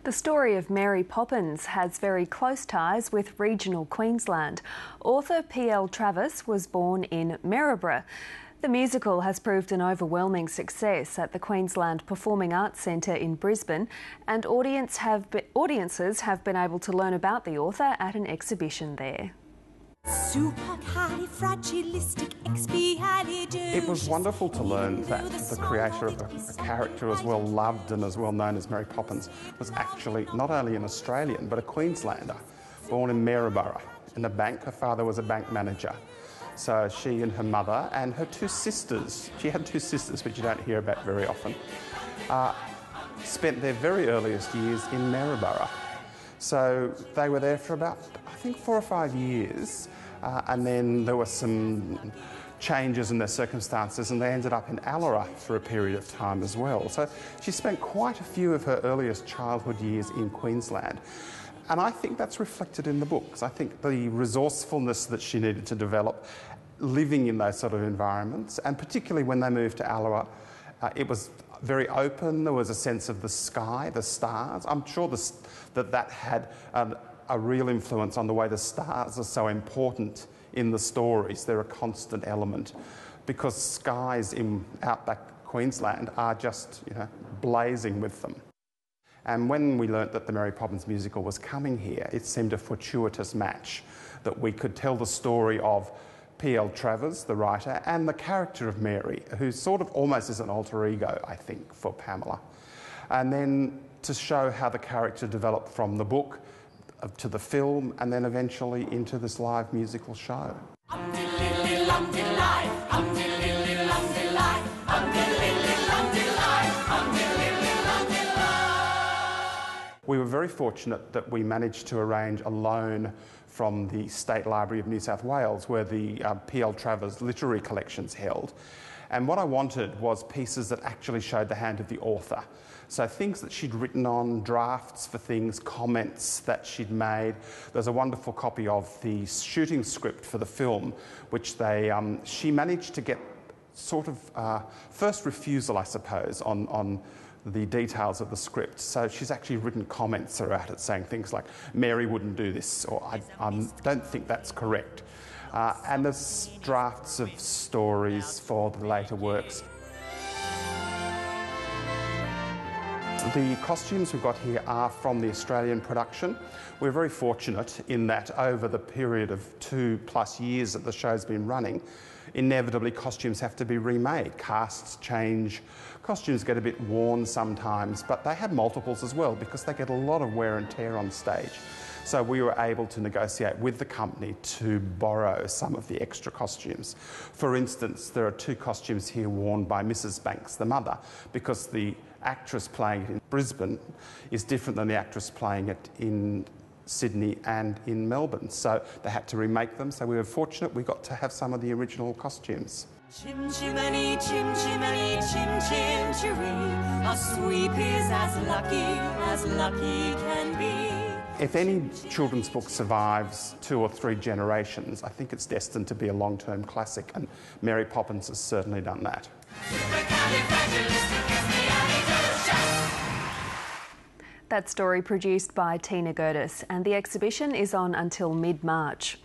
The story of Mary Poppins has very close ties with regional Queensland. Author PL Travers was born in Maryborough. The musical has proved an overwhelming success at the Queensland Performing Arts Centre in Brisbane, and audiences have been able to learn about the author at an exhibition there. It was wonderful to learn that the creator of a character as well loved and as well known as Mary Poppins was actually not only an Australian but a Queenslander, born in Maryborough in a bank. Her father was a bank manager. So she and her mother and her two sisters, she had two sisters which you don't hear about very often, spent their very earliest years in Maryborough. So they were there for about, I think, 4 or 5 years, and then there were some changes in their circumstances and they ended up in Allahabad for a period of time as well. So she spent quite a few of her earliest childhood years in Queensland. And I think that's reflected in the books. I think the resourcefulness that she needed to develop living in those sort of environments, and particularly when they moved to Allahabad, it was very open. There was a sense of the sky, the stars. I'm sure that had a real influence on the way the stars are so important in the stories. They're a constant element because skies in outback Queensland are just, blazing with them. And when we learnt that the Mary Poppins musical was coming here, it seemed a fortuitous match that we could tell the story of PL Travers, the writer, and the character of Mary, who sort of almost is an alter ego, I think, for Pamela. And then to show how the character developed from the book to the film and then eventually into this live musical show. We were very fortunate that we managed to arrange a loan from the State Library of New South Wales, where the PL Travers literary collection's held. And what I wanted was pieces that actually showed the hand of the author. So things that she'd written on, drafts for things, comments that she'd made. There's a wonderful copy of the shooting script for the film, which she managed to get sort of first refusal, I suppose, on the details of the script. So she's actually written comments throughout it saying things like, Mary wouldn't do this, or I don't think that's correct. And there's drafts of stories for the later works. The costumes we've got here are from the Australian production. We're very fortunate in that over the period of 2+ years that the show's been running, inevitably costumes have to be remade. Casts change, costumes get a bit worn sometimes, but they have multiples as well because they get a lot of wear and tear on stage. So we were able to negotiate with the company to borrow some of the extra costumes. For instance, there are 2 costumes here worn by Mrs. Banks, the mother, because the actress playing it in Brisbane is different than the actress playing it in Sydney and in Melbourne. So they had to remake them, so we were fortunate we got to have some of the original costumes. Chim chimney, chim chimney, chim chim chiree. A sweep is as lucky can be. If any children's book survives 2 or 3 generations, I think it's destined to be a long-term classic, and Mary Poppins has certainly done that. That story produced by Tina Gertis, and the exhibition is on until mid-March.